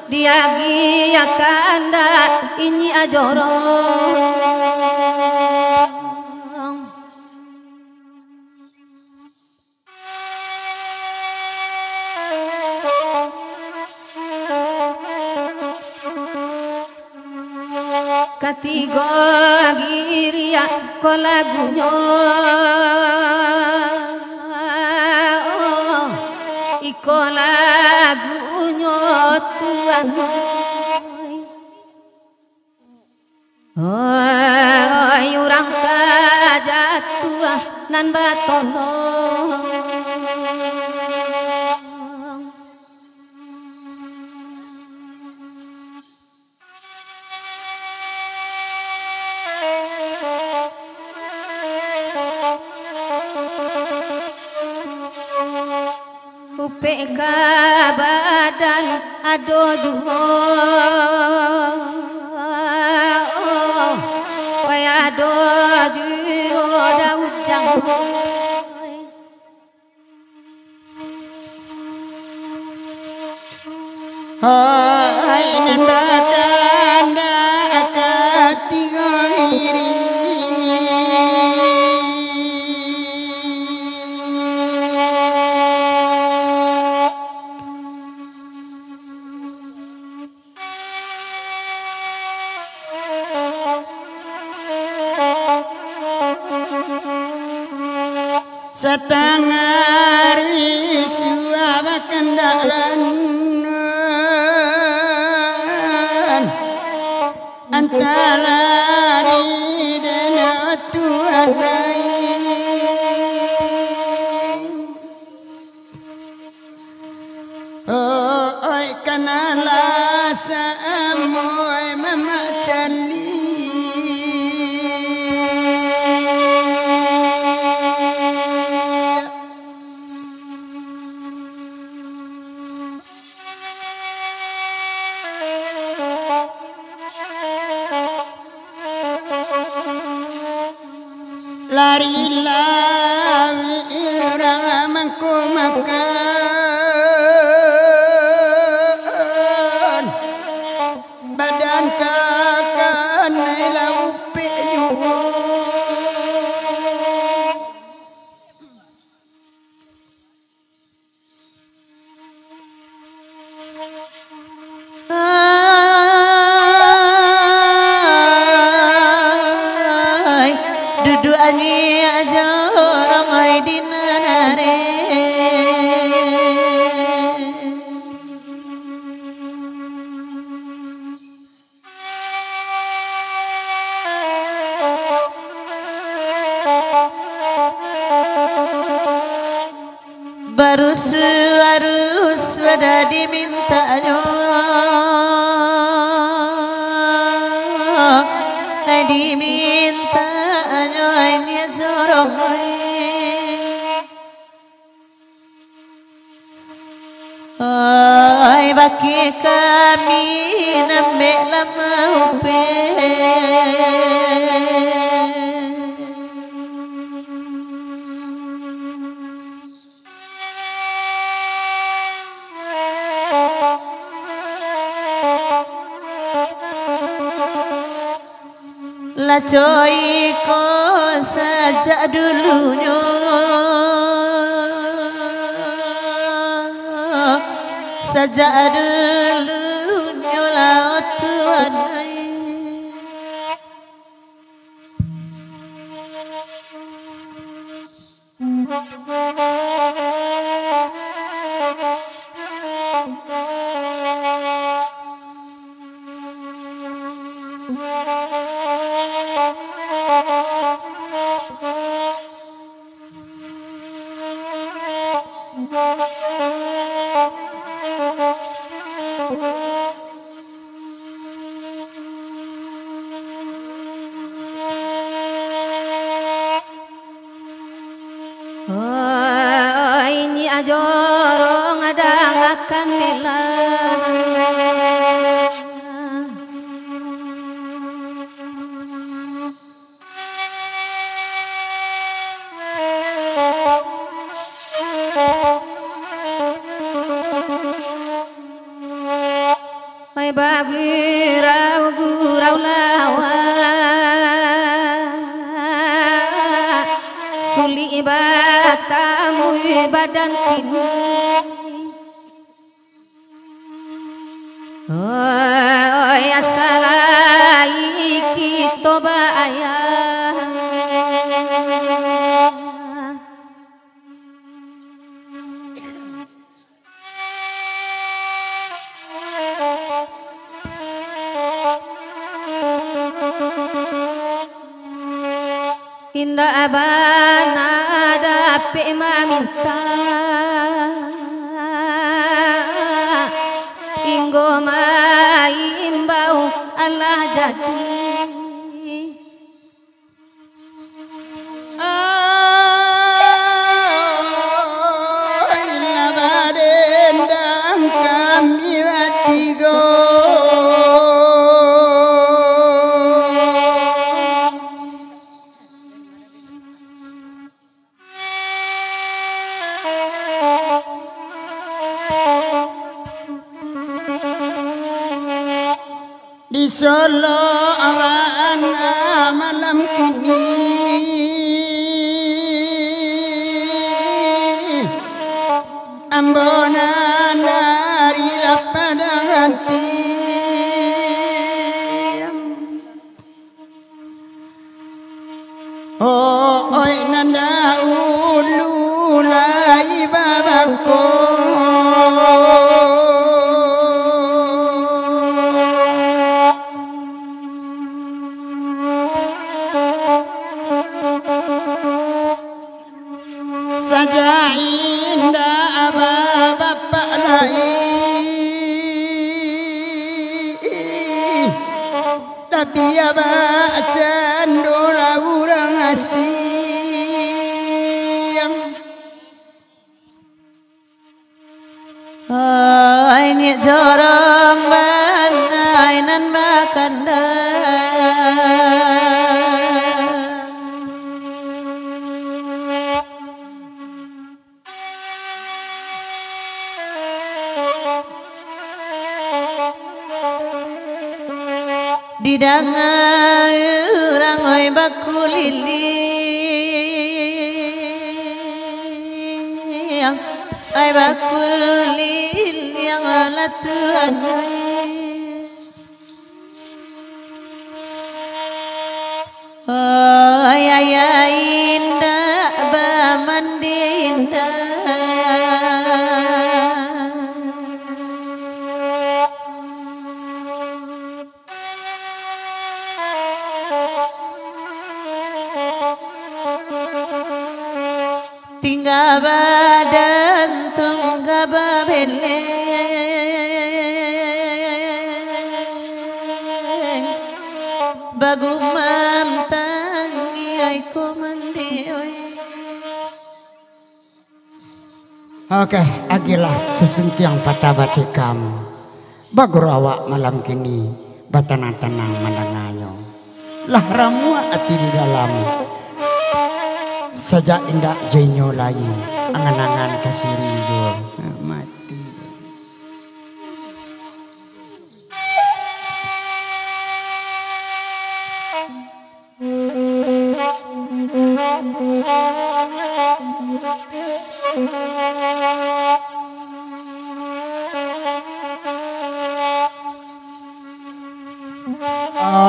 Diagi akanda inyi ajorong katigo giria kolagunyo iko lagunyo Tuhan oi urang kajatuh nan batono upeka badan ado juho kaya ado juho daujang hai nanda danda akatigo iri setengah risuwa kendaraan antara dan Tuhan oi kanalah samoy mamacali lari-lari irang mangku makan badan kakak nailah upi yuhu dudu ani ajorong ai dinare barus wada diminta diminta nyonya jorong ai baki kami nambe lama upe la coy ko saja dulunya saja dulunya la Tuhan jorong adangakan nila Mai bagi rau gurau lawa Suli batamu badan kini Oh ya salah kita bayar Indah abana dapat meminta Inggo maimbau Allah jadi Ina badendang kami watigo Di Solo awana malam kini ambonan dari lapadang hati Oh oi nanda ululai babako Saja indah bapak lain Tapi abah cendora urang asing Ini jorong banainan bakanda Di dangan orang oi bakulili Ai bakulili yang ala Tuhan Ai ay indah bamandi indah Tinggal badan tunggal babeleng Bagumam tangi ay komandioy Oke, agilah sesuntiang patah batikam Bagurawak malam kini Batanang-tanang mandangayong Lah ramua ati di dalam Saja indah jenyo layu Angan-angan kasiri gua Mati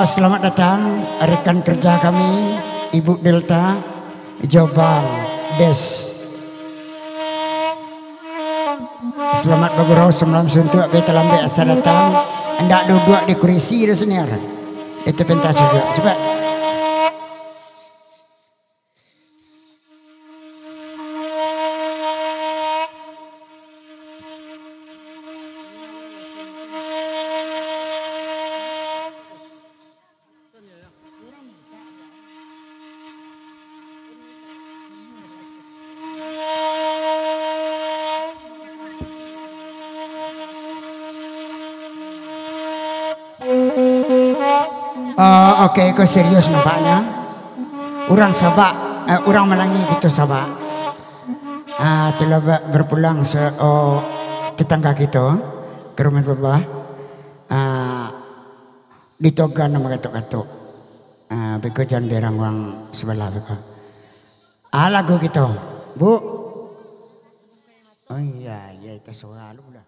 Selamat datang rekan kerja kami Ibu Delta Jombang Des Selamat bergurau semalam suntuk beta lambe asa datang hendak duduk di kursi di sini itu pentas juga coba Oke, kau serius nampaknya. Orang Sabak, orang Melangi gitu Sabak. Telah berpulang tetangga kita ke rumah Allah. Ditoga nama katuk-katuk. Beko jangan derang orang sebelah beko. Lagu gitu, Bu. Oh iya, itu soal lu lah.